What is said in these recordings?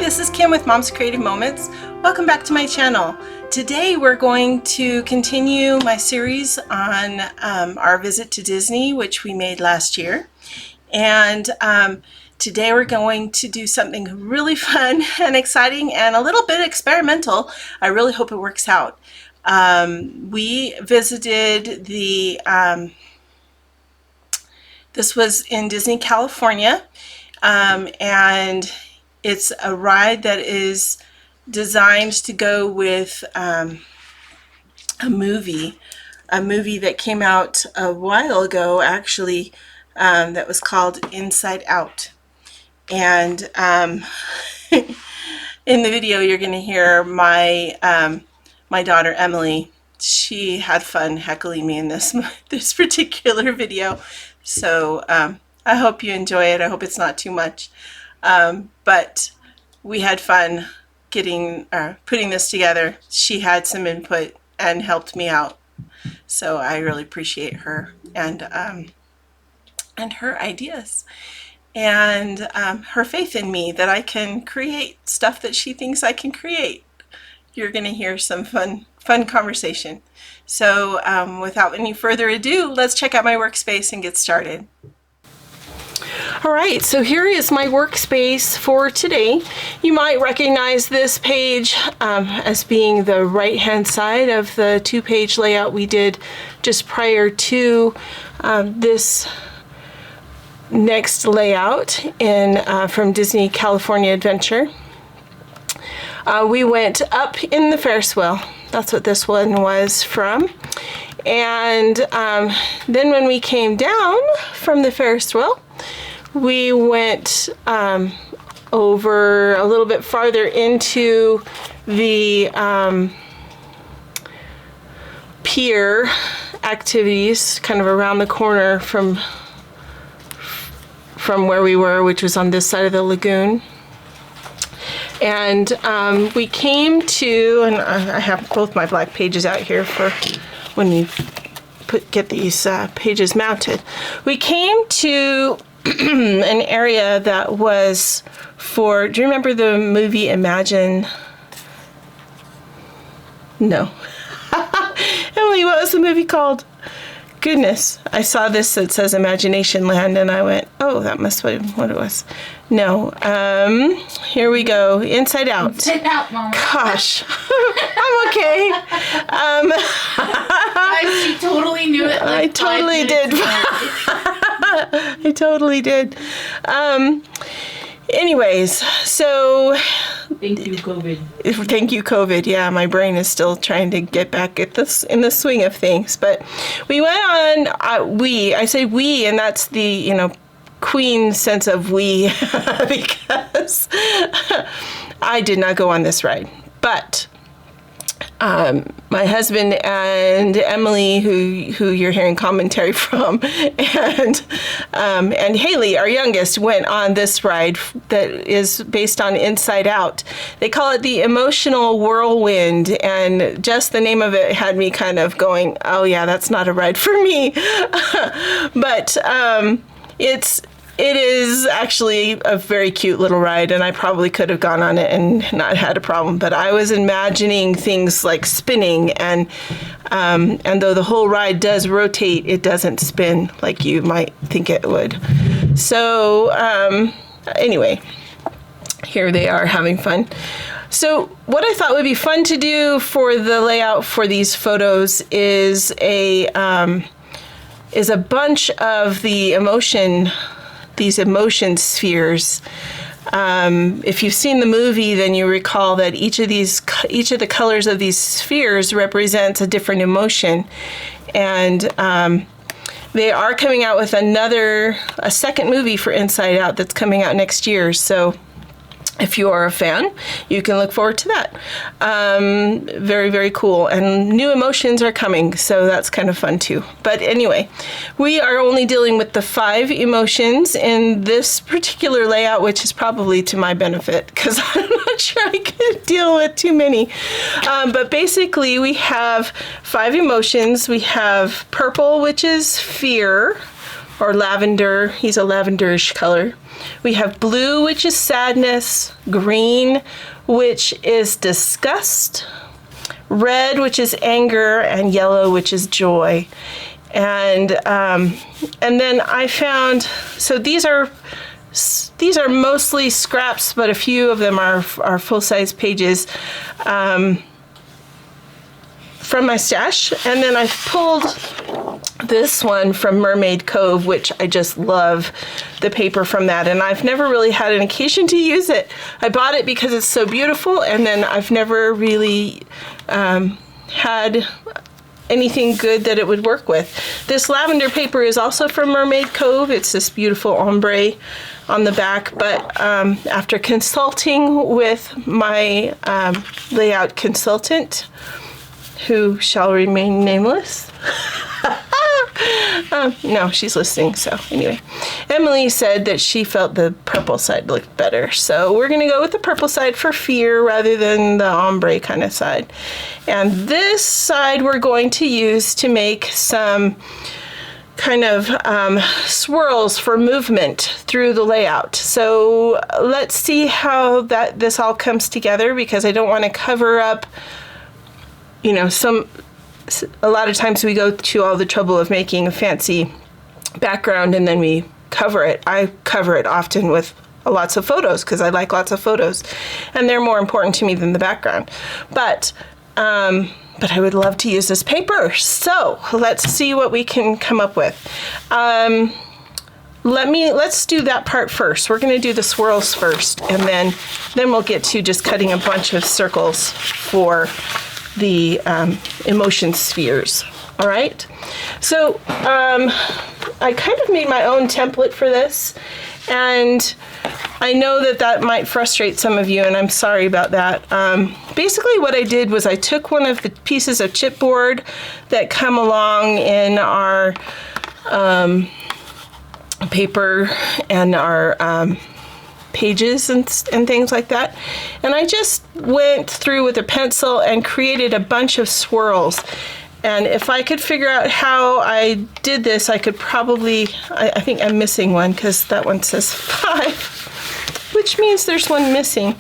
this is Kim with Mom's Creative Moments. Welcome back to my channel. Today we're going to continue my series on our visit to Disney, which we made last year. And today we're going to do something really fun and exciting and a little bit experimental. I really hope it works out. We visited the, this was in Disney, California, and it's a ride that is designed to go with a movie that came out a while ago, actually, that was called Inside Out. And in the video, you're going to hear my my daughter Emily. She had fun heckling me in this particular video. So I hope you enjoy it. I hope it's not too much. But we had fun putting this together. She had some input and helped me out. So I really appreciate her and her ideas and her faith in me that I can create stuff that she thinks I can create. You're going to hear some fun conversation. So without any further ado, let's check out my workspace and get started. All right, so here is my workspace for today. You might recognize this page as being the right-hand side of the two-page layout we did just prior to this next layout from Disney California Adventure. We went up in the Ferris wheel. That's what this one was from. And then when we came down from the Ferris wheel, we went over a little bit farther into the pier activities, kind of around the corner from where we were, which was on this side of the lagoon. And we came to, and I have both my black pages out here for when we get these pages mounted. We came to an area that was for, do you remember the movie Imagine? No. Emily, what was the movie called? Goodness, I saw this that says Imagination Land and I went, oh, that must be what it was. No, here we go, Inside Out. Inside Out, Mama. Gosh, I'm okay. She totally knew it. Like I totally did. I totally did. Anyways, so thank you, COVID. Thank you, COVID. Yeah, my brain is still trying to get back at this in the swing of things. But we went on. I say we, and that's the queen sense of we, because I did not go on this ride, but my husband and Emily, who you're hearing commentary from, and Haley, our youngest, went on this ride that is based on Inside Out. They call it the Emotional Whirlwind, and just the name of it had me kind of going, oh yeah, that's not a ride for me. But it is actually a very cute little ride, and I probably could have gone on it and not had a problem. But I was imagining things like spinning, and though the whole ride does rotate, it doesn't spin like you might think it would. So anyway, here they are having fun. So what I thought would be fun to do for the layout for these photos is a bunch of these emotion spheres. If you've seen the movie, then you recall that each of the colors of these spheres represents a different emotion, and they are coming out with a second movie for Inside Out that's coming out next year. So if you are a fan, you can look forward to that. Very, very cool. And new emotions are coming, so that's kind of fun too. But anyway, we are only dealing with the 5 emotions in this particular layout, which is probably to my benefit because I'm not sure I could deal with too many. But basically, we have 5 emotions. We have purple, which is fear. or lavender. He's a lavenderish color. We have blue, which is sadness, green, which is disgust, red, which is anger, and yellow, which is joy. And then I found, so these are mostly scraps, but a few of them are full-size pages from my stash. And then I pulled this one from Mermaid Cove, which I just love the paper from that. And I've never really had an occasion to use it. I bought it because it's so beautiful, and then I've never really had anything good that it would work with. This lavender paper is also from Mermaid Cove. It's this beautiful ombre on the back, but after consulting with my layout consultant, who shall remain nameless. No, she's listening, so anyway. Emily said that she felt the purple side looked better, so we're going to go with the purple side for fear rather than the ombre kind of side. And this side we're going to use to make some kind of swirls for movement through the layout. So let's see how this all comes together, because I don't want to cover up, you know, a lot of times we go to all the trouble of making a fancy background and then we cover it. I cover it often with lots of photos because I like lots of photos, and they're more important to me than the background. But I would love to use this paper. So let's see what we can come up with. Let's do that part first. We're going to do the swirls first, and then we'll get to just cutting a bunch of circles for the emotion spheres. All right. So I kind of made my own template for this, and I know that might frustrate some of you, and I'm sorry about that. Basically what I did was I took one of the pieces of chipboard that come along in our paper and our pages and things like that, and I just went through with a pencil and created a bunch of swirls. And if I could figure out how I did this, I could probably, I think I'm missing one because that one says 5, which means there's one missing.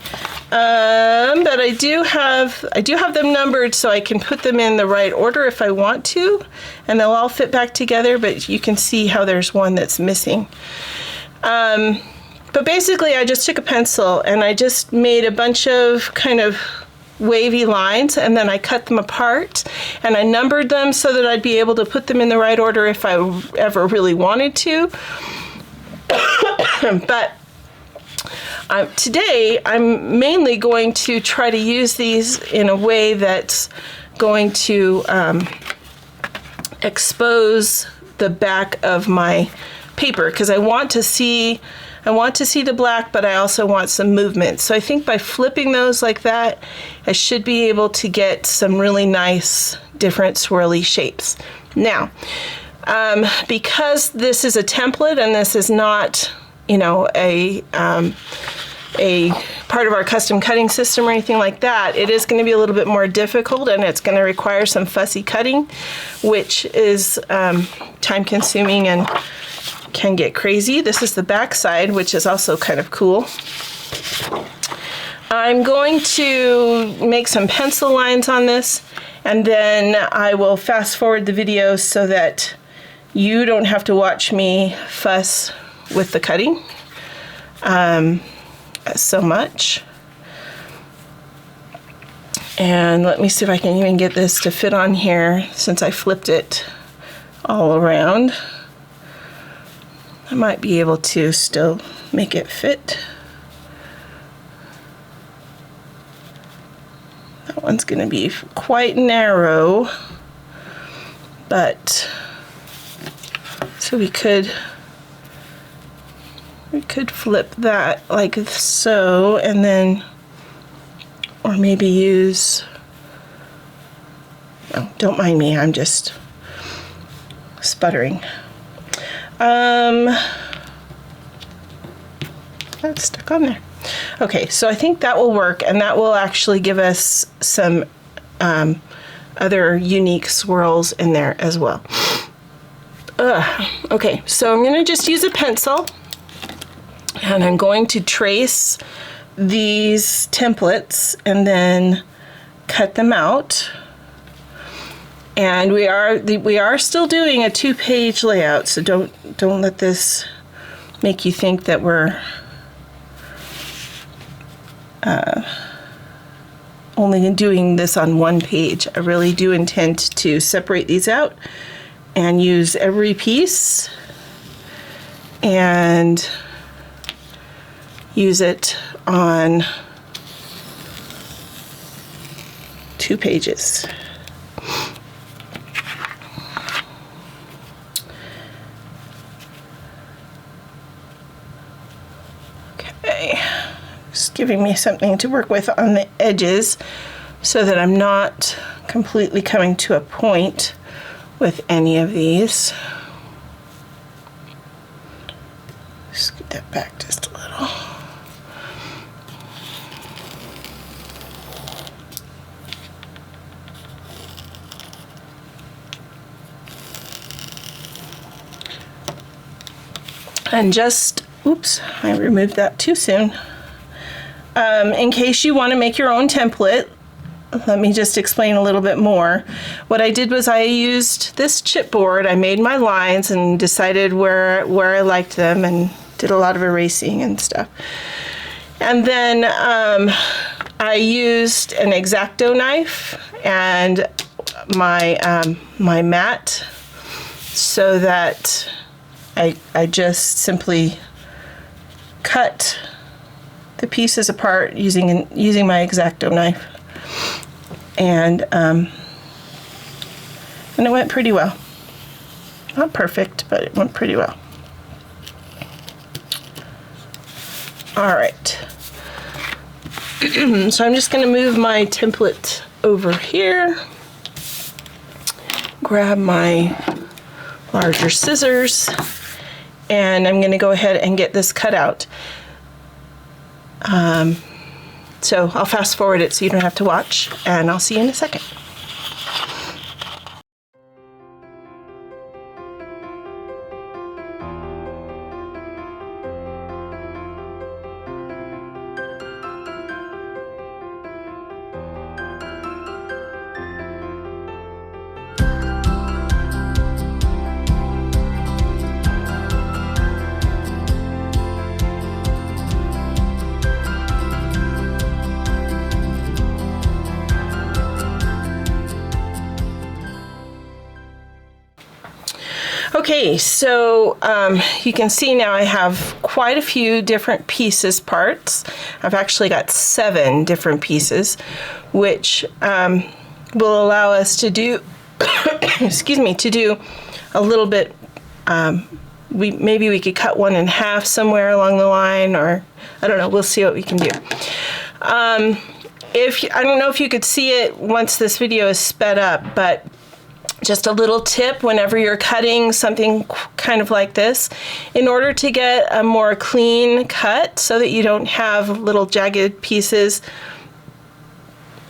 But I do have them numbered so I can put them in the right order if I want to, and they'll all fit back together, but you can see how there's one that's missing. But basically I just took a pencil and I just made a bunch of kind of wavy lines, and then I cut them apart and I numbered them so that I'd be able to put them in the right order if I ever really wanted to. But today I'm mainly going to try to use these in a way that's going to expose the back of my paper, because I want to see the black, but I also want some movement. So I think by flipping those like that, I should be able to get some really nice, different swirly shapes. Now, because this is a template and this is not, you know, a part of our custom cutting system or anything like that, it is going to be a little bit more difficult, and it's going to require some fussy cutting, which is time consuming and can get crazy. This is the back side, which is also kind of cool. I'm going to make some pencil lines on this, and then I will fast forward the video so that you don't have to watch me fuss with the cutting so much. And let me see if I can even get this to fit on here, since I flipped it all around. I might be able to still make it fit. That one's going to be quite narrow, but so we could flip that like so, and then, or maybe use, oh, don't mind me, I'm just sputtering. That's stuck on there. Okay, so I think that will work, and that will actually give us some other unique swirls in there as well. Okay, so I'm gonna just use a pencil and I'm going to trace these templates and then cut them out. And we are still doing a 2-page layout, so don't let this make you think that we're only doing this on 1 page. I really do intend to separate these out and use every piece and use it on 2 pages. Okay, just giving me something to work with on the edges so that I'm not completely coming to a point with any of these. Scoot that back just a little. And just, oops, I removed that too soon. In case you want to make your own template, let me just explain a little bit more. What I did was I used this chipboard. I made my lines and decided where I liked them and did a lot of erasing and stuff. And then I used an X-Acto knife and my mat so that I just simply cut the pieces apart using my X-Acto knife, and it went pretty well. Not perfect, but it went pretty well. All right. So I'm just going to move my template over here. Grab my larger scissors, and I'm going to go ahead and get this cut out. So I'll fast forward it so you don't have to watch, and I'll see you in a second. Okay, so you can see now I have quite a few different parts. I've actually got 7 different pieces, which will allow us to do, excuse me, to do a little bit. Maybe we could cut one in half somewhere along the line, or I don't know. We'll see what we can do. I don't know if you could see it once this video is sped up, but just a little tip whenever you're cutting something kind of like this, in order to get a more clean cut so that you don't have little jagged pieces,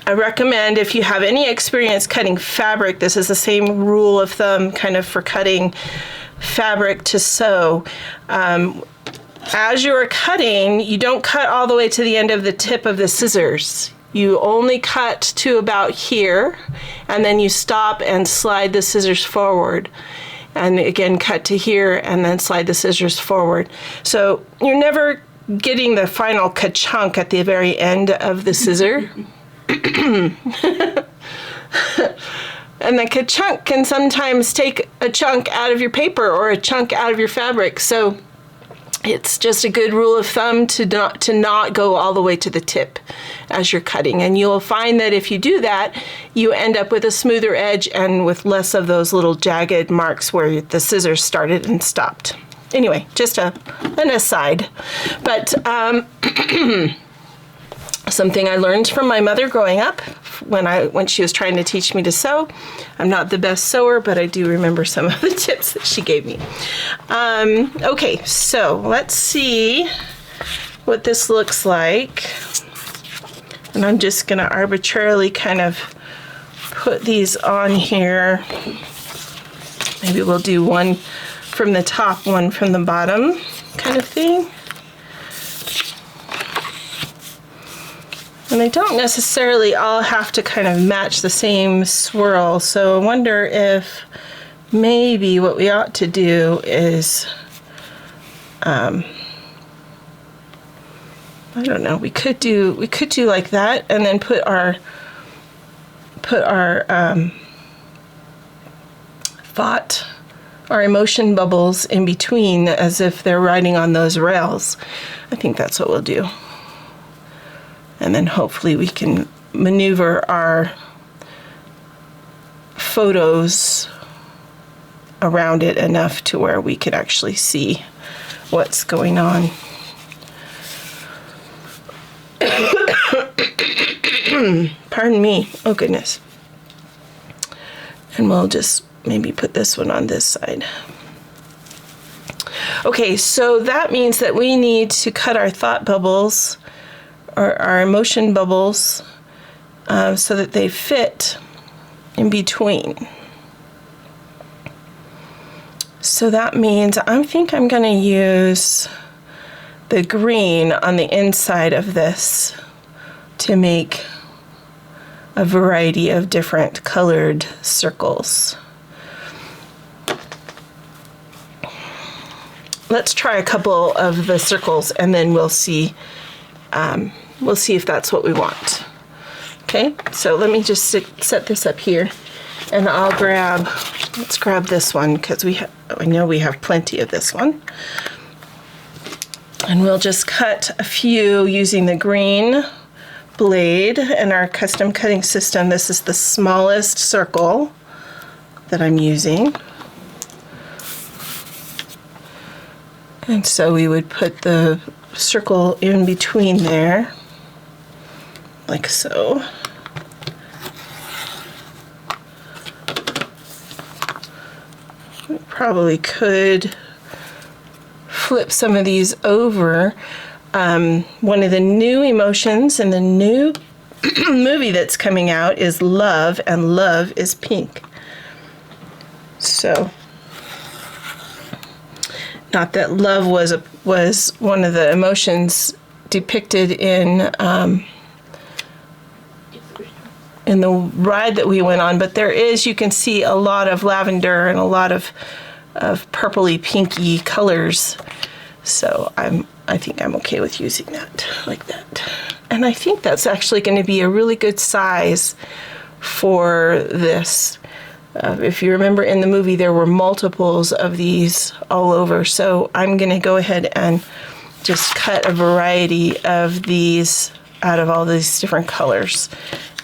I recommend, if you have any experience cutting fabric, this is the same rule of thumb kind of for cutting fabric to sew. As you're cutting, you don't cut all the way to the end of the tip of the scissors. You only cut to about here, and then you stop and slide the scissors forward. And again, cut to here, and then slide the scissors forward. So you're never getting the final ka-chunk at the very end of the scissor. And the ka-chunk can sometimes take a chunk out of your paper or a chunk out of your fabric. So it's just a good rule of thumb to not go all the way to the tip as you're cutting. And you'll find that if you do that, you end up with a smoother edge and with less of those little jagged marks where the scissors started and stopped. Anyway, just an aside. But something I learned from my mother growing up when she was trying to teach me to sew. I'm not the best sewer, but I do remember some of the tips that she gave me. Okay, so let's see what this looks like. And I'm just going to arbitrarily kind of put these on here Maybe we'll do one from the top, one from the bottom kind of thing. And they don't necessarily all have to kind of match the same swirl, so I wonder if maybe what we ought to do is, I don't know, we could do like that, and then put our thought, our emotion bubbles in between as if they're riding on those rails. I think that's what we'll do. And then hopefully we can maneuver our photos around it enough to where we could actually see what's going on. Pardon me. Oh, goodness. And we'll just maybe put this one on this side. Okay, so that means that we need to cut our thought bubbles, or our emotion bubbles, so that they fit in between. So that means I think I'm going to use the green on the inside of this to make a variety of different colored circles. Let's try a couple of the circles and then we'll see if that's what we want. Okay, so let me just set this up here, and let's grab this one because I know we have plenty of this one. And we'll just cut a few using the green blade and our custom cutting system. This is the smallest circle that I'm using. And so we would put the circle in between there, like so. We probably could flip some of these over. One of the new emotions in the new movie that's coming out is love, and love is pink. So, not that love was one of the emotions depicted in the ride that we went on, but there is, you can see a lot of lavender and a lot of purpley pinky colors. So I think I'm okay with using that like that. And I think that's actually going to be a really good size for this. If you remember in the movie, there were multiples of these all over. So I'm going to go ahead and just cut a variety of these out of all these different colors.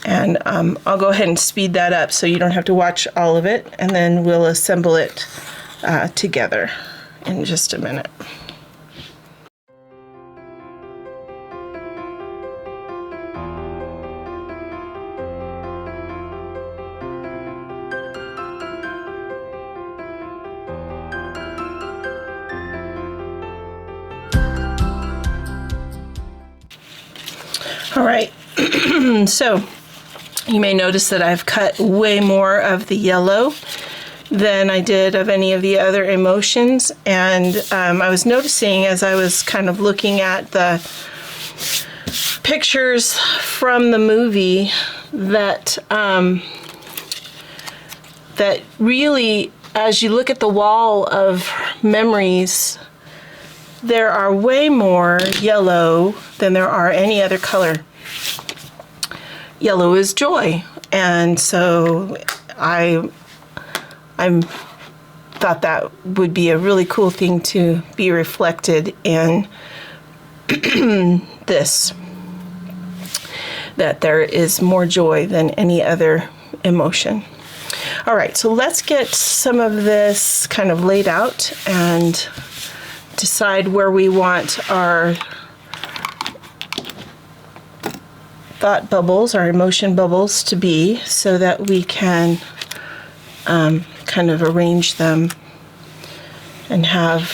And I'll go ahead and speed that up so you don't have to watch all of it. And then we'll assemble it together in just a minute. All right, so you may notice that I've cut way more of the yellow than I did of any of the other emotions, and I was noticing as I was kind of looking at the pictures from the movie that that really, as you look at the wall of memories, there are way more yellow than there are any other color. Yellow is joy, and so I thought that would be a really cool thing to be reflected in this, that there is more joy than any other emotion. All right, so let's get some of this kind of laid out and decide where we want our thought bubbles, our emotion bubbles to be, so that we can kind of arrange them and have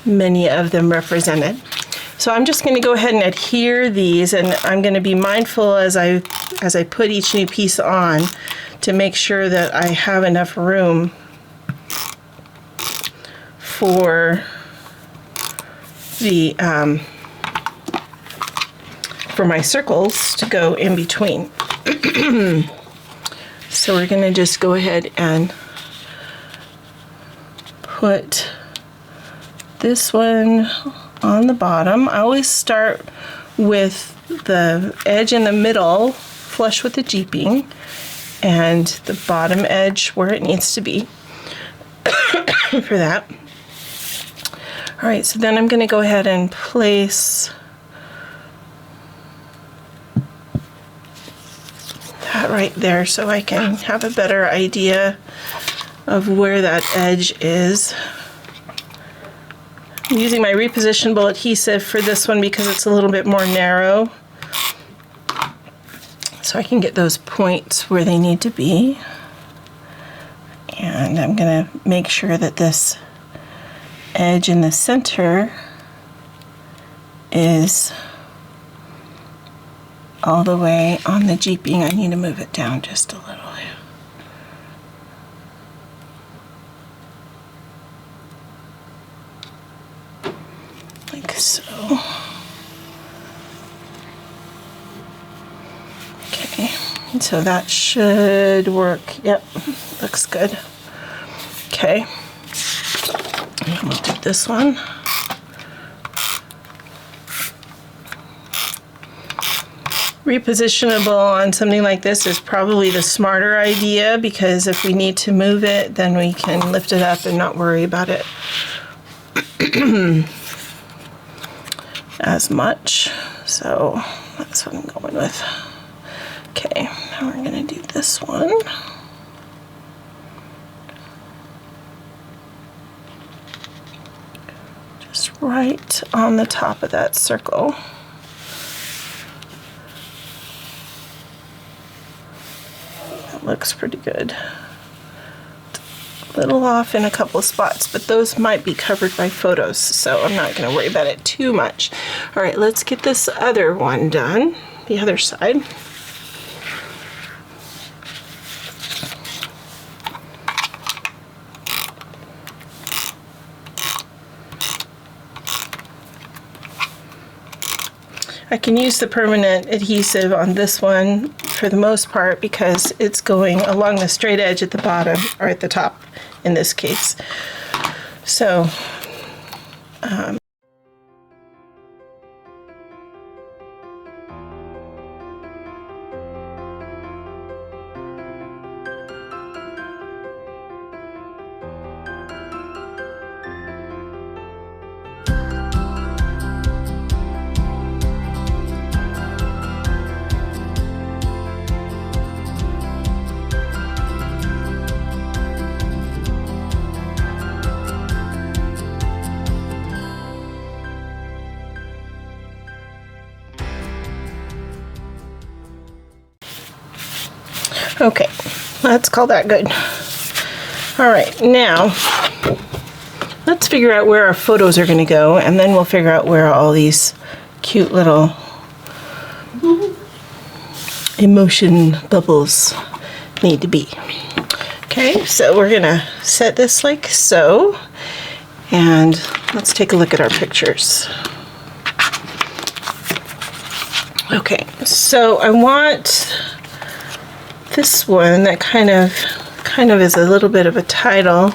many of them represented. So I'm just going to go ahead and adhere these, and I'm going to be mindful as I put each new piece on to make sure that I have enough room for the for my circles to go in between. So we're going to just go ahead and put this one on the bottom. I always start with the edge in the middle flush with the jeeping and the bottom edge where it needs to be for that. All right, so then I'm going to go ahead and place that right there so I can have a better idea of where that edge is. I'm using my repositionable adhesive for this one because it's a little bit more narrow, so I can get those points where they need to be. And I'm going to make sure that this edge in the center is all the way on the jeeping. I need to move it down just a little. Like so. Okay, so that should work. Yep, looks good. Okay, and we'll do this one. Repositionable on something like this is probably the smarter idea, because if we need to move it, then we can lift it up and not worry about it as much. So that's what I'm going with. Okay, now we're going to do this one. Just right on the top of that circle. Looks pretty good. A little off in a couple of spots, but those might be covered by photos, so I'm not going to worry about it too much. All right, let's get this other one done, the other side. I can use the permanent adhesive on this one for the most part because it's going along the straight edge at the bottom, or at the top in this case. So okay, let's call that good. All right, now let's figure out where our photos are going to go, and then we'll figure out where all these cute little emotion bubbles need to be. Okay, so we're going to set this like so, and let's take a look at our pictures. Okay, so I want this one that kind of is a little bit of a title.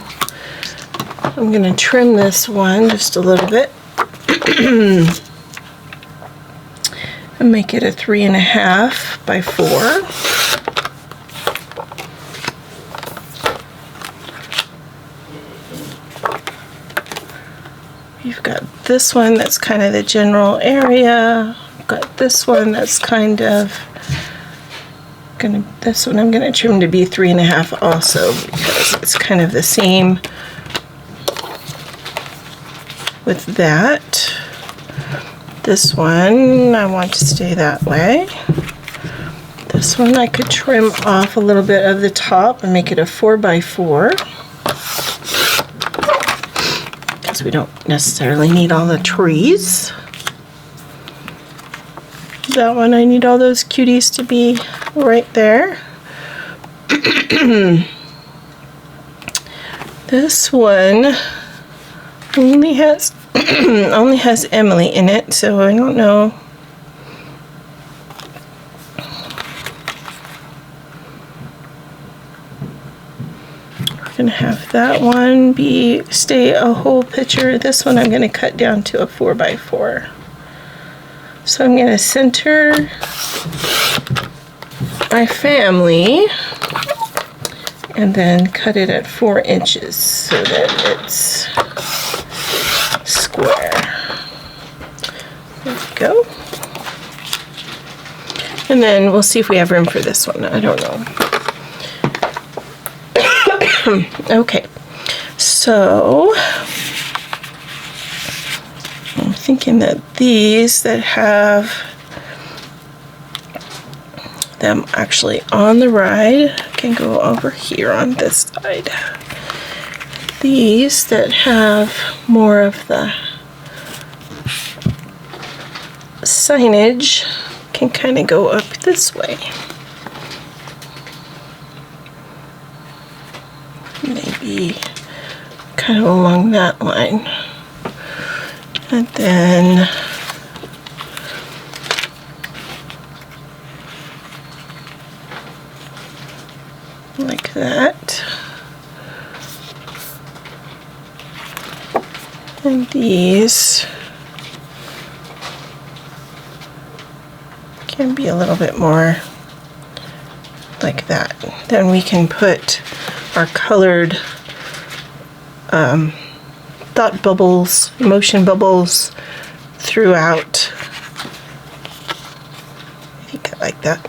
I'm going to trim this one just a little bit and make it a 3.5 by 4. You've got this one that's kind of the general area. I've got this one that's kind of this one I'm going to trim to be 3.5 also, because it's kind of the same with that. This one I want to stay that way. This one I could trim off a little bit of the top and make it a 4 by 4, because we don't necessarily need all the trees. That one I need all those cuties to be right there. This one only has only has Emily in it, so I don't know. We're gonna have that one stay a whole picture. This one I'm gonna cut down to a 4x4. So I'm gonna center my family and then cut it at 4 inches so that it's square. There we go. And then we'll see if we have room for this one. I don't know. Okay, so I'm thinking that these that have them actually on the ride can go over here on this side. These that have more of the signage can kind of go up this way. Maybe kind of along that line. And then like that. And these can be a little bit more like that. Then we can put our colored thought bubbles, emotion bubbles throughout. I think I like that.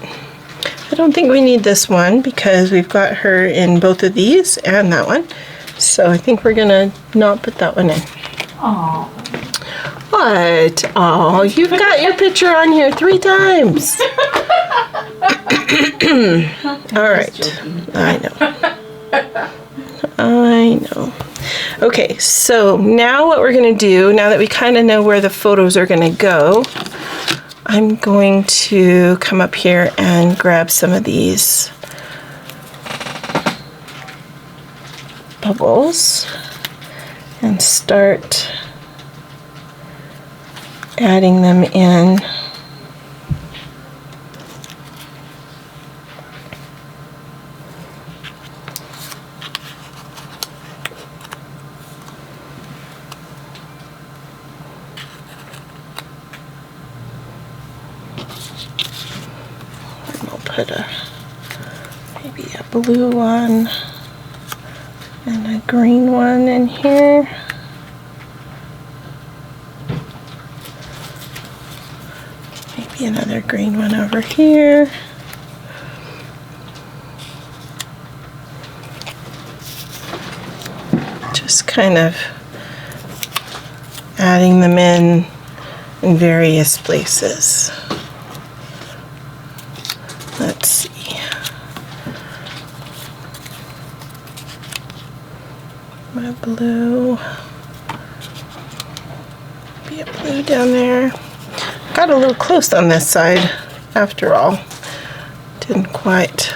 I don't think we need this one because we've got her in both of these and that one. So I think we're gonna not put that one in. Aww. What? Oh, you've got your picture on here 3 times. All right. I know. I know. Okay, so now what we're gonna do, now that we kind of know where the photos are gonna go, I'm going to come up here and grab some of these bubbles and start adding them in. And we'll put maybe a blue one and a green one in here. Maybe another green one over here. Just kind of adding them in various places. Let's see. My blue. Be a blue down there. Got a little close on this side after all. Didn't quite.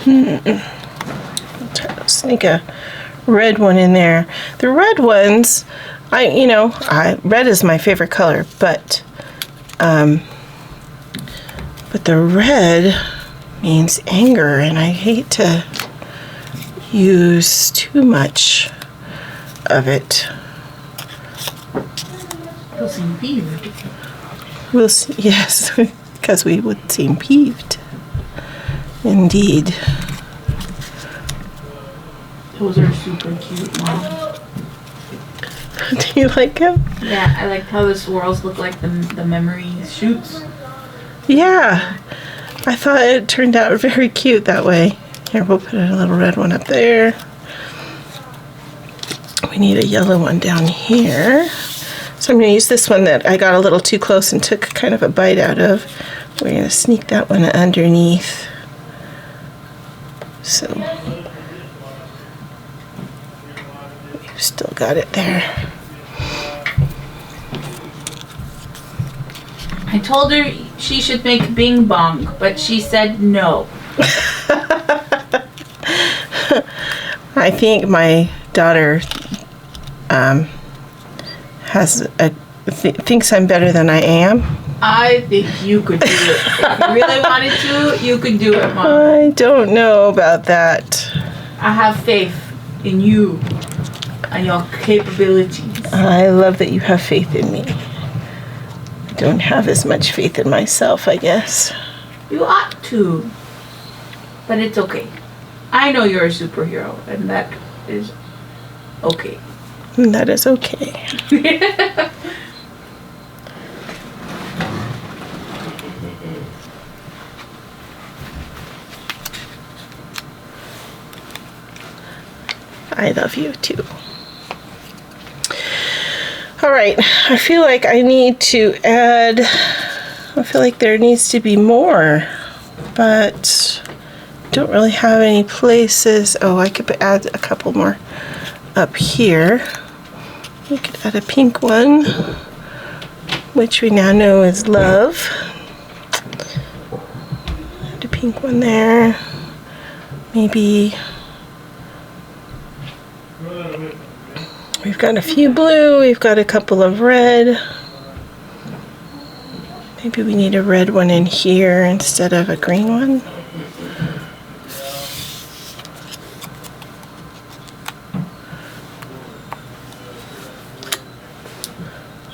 I'll try to sneak a red one in there. The red ones, red is my favorite color, but the red means anger, and I hate to use too much of it. You'll seem peeved. We'll see, yes, because we would seem peeved. Indeed. Those are super cute, Mom. Do you like them? Yeah, I like how the swirls look like the memory shoots. Yeah. I thought it turned out very cute that way. Here, we'll put a little red one up there. We need a yellow one down here. So I'm going to use this one that I got a little too close and took kind of a bite out of. We're going to sneak that one underneath. So we've still got it there. I told her she should make bing bong, but she said no. I think my daughter thinks I'm better than I am. I think you could do it. If you really wanted to, you could do it, Mom. I don't know about that. I have faith in you and your capabilities. I love that you have faith in me. I don't have as much faith in myself, I guess. You ought to. But it's okay. I know you're a superhero, and that is okay. And that is okay. I love you too. All right, I feel like there needs to be more, but don't really have any places. Oh, I could add a couple more up here. We could add a pink one, which we now know is love. Add a pink one there. Maybe we've got a few blue, we've got a couple of red. Maybe we need a red one in here instead of a green one.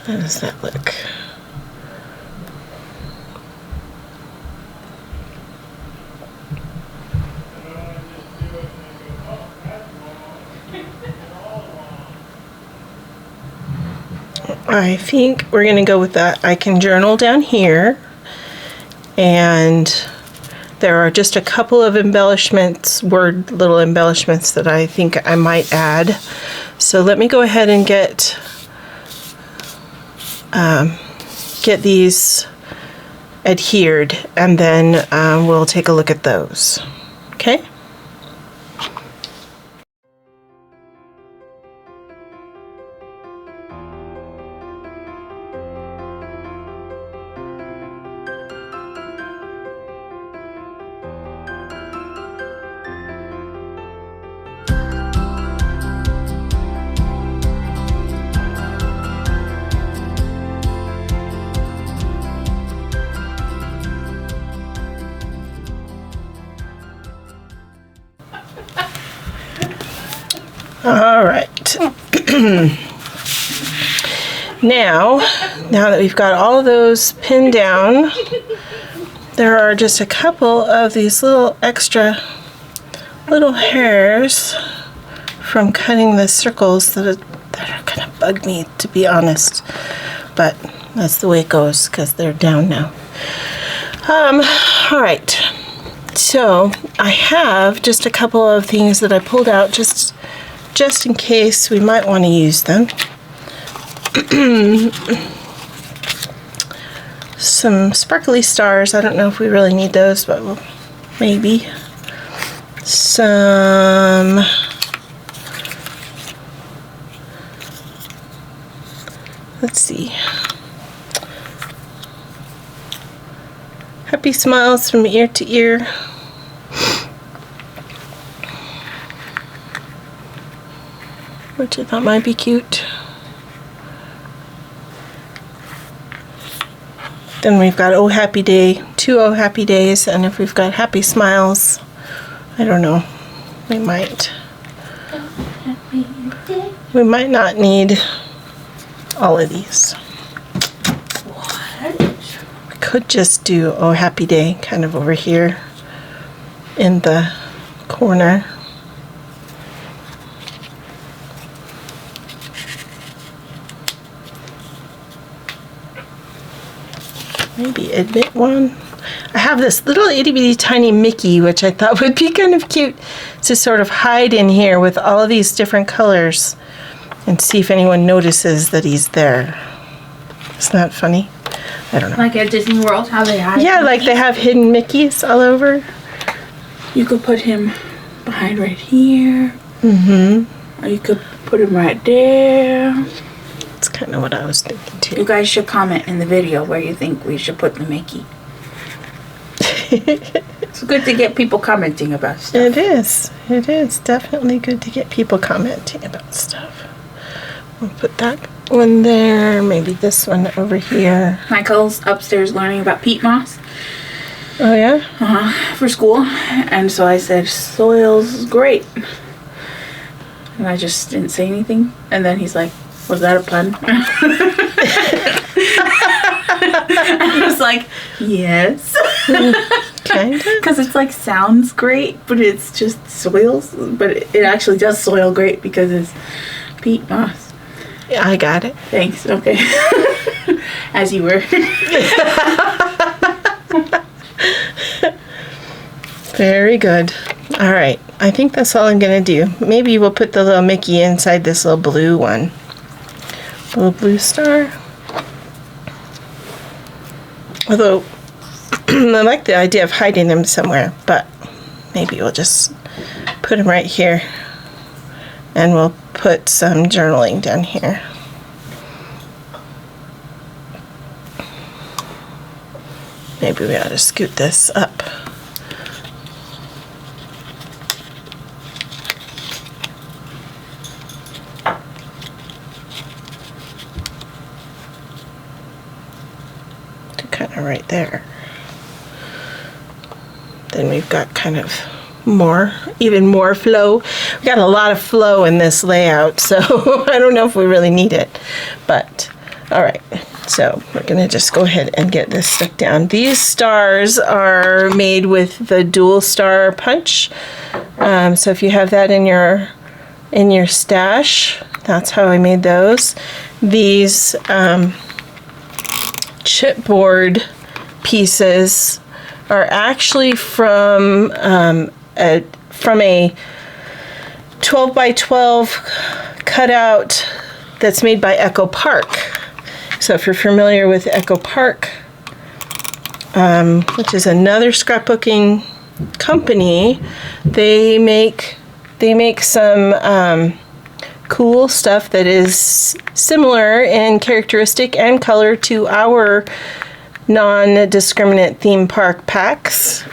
How does that look? I think we're going to go with that. I can journal down here, and there are just a couple of embellishments, little embellishments that I think I might add. So let me go ahead and get these adhered, and then we'll take a look at those. Okay? All right. Now that we've got all of those pinned down, there are just a couple of these little extra little hairs from cutting the circles that are gonna bug me, to be honest. But that's the way it goes because they're down now. All right. So I have just a couple of things that I pulled out just in case we might want to use them. Some sparkly stars. I don't know if we really need those, but maybe. Some let's see. Happy smiles from ear to ear. Which I thought might be cute. Then we've got Oh Happy Day, 2 Oh Happy Days, and if we've got happy smiles, I don't know, we might not need all of these. What? We could just do Oh Happy Day kind of over here in the corner. Maybe admit one. I have this little itty bitty tiny Mickey, which I thought would be kind of cute to sort of hide in here with all of these different colors and see if anyone notices that he's there. Isn't that funny? I don't know. Like at Disney World, how they hide. Yeah, like they have hidden Mickeys all over. You could put him behind right here. Mm-hmm. Or you could put him right there. That's kind of what I was thinking too. You guys should comment in the video where you think we should put the Mickey. It's good to get people commenting about stuff. It is. It is definitely good to get people commenting about stuff. We'll put that one there. Maybe this one over here. Michael's upstairs learning about peat moss. Oh, yeah? For school. And so I said, soil's great. And I just didn't say anything. And then he's like, was that a pun? I was like, yes. Kind of. Because it's like sounds great, but it's just soils. But it actually does soil great because it's peat moss. Yeah, I got it. Thanks. Okay. As you were. Very good. All right. I think that's all I'm going to do. Maybe we'll put the little Mickey inside this little blue one. Little blue star. Although, I like the idea of hiding them somewhere, but maybe we'll just put them right here. And we'll put some journaling down here. Maybe we ought to scoot this up. To kind of right there. Then we've got kind of even more flow. We've got a lot of flow in this layout, so I don't know if we really need it. But, all right. So we're going to just go ahead and get this stuck down. These stars are made with the dual star punch. So if you have that in your stash, that's how I made those. These chipboard pieces are actually from a 12 by 12 cutout that's made by Echo Park. So if you're familiar with Echo Park, which is another scrapbooking company, they make some cool stuff that is similar in characteristic and color to our non-discriminate theme park packs.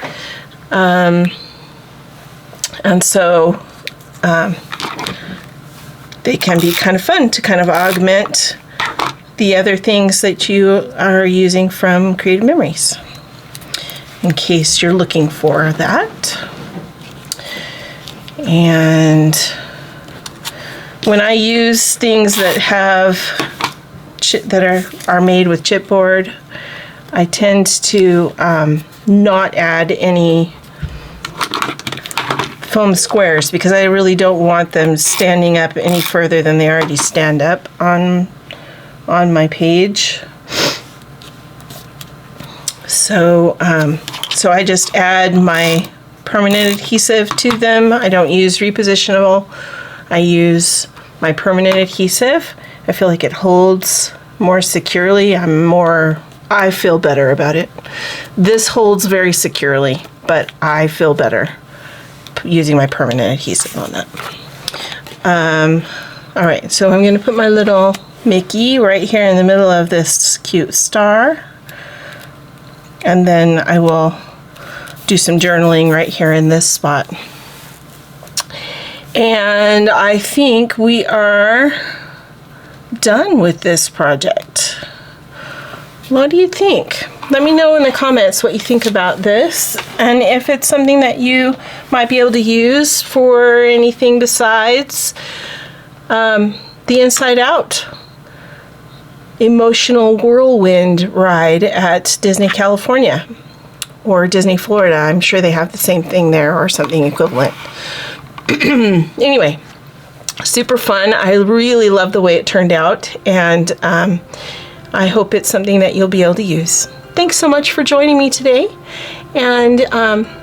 And so they can be kind of fun to kind of augment the other things that you are using from Creative Memories, in case you're looking for that. And when I use things that are made with chipboard, I tend to not add any foam squares because I really don't want them standing up any further than they already stand up on my page. So I just add my permanent adhesive to them. I don't use repositionable. I use my permanent adhesive. I feel like it holds more securely. I feel better about it. This holds very securely, but I feel better using my permanent adhesive on that. All right, so I'm going to put my little Mickey right here in the middle of this cute star. And then I will do some journaling right here in this spot. And I think we are done with this project. What do you think? Let me know in the comments what you think about this, and if it's something that you might be able to use for anything besides the Inside Out Emotional Whirlwind ride at Disney California or Disney Florida. I'm sure they have the same thing there or something equivalent. Anyway, super fun. I really love the way it turned out, and I hope it's something that you'll be able to use. thanks so much for joining me today. And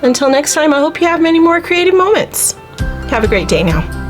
until next time, I hope you have many more creative moments. Have a great day now.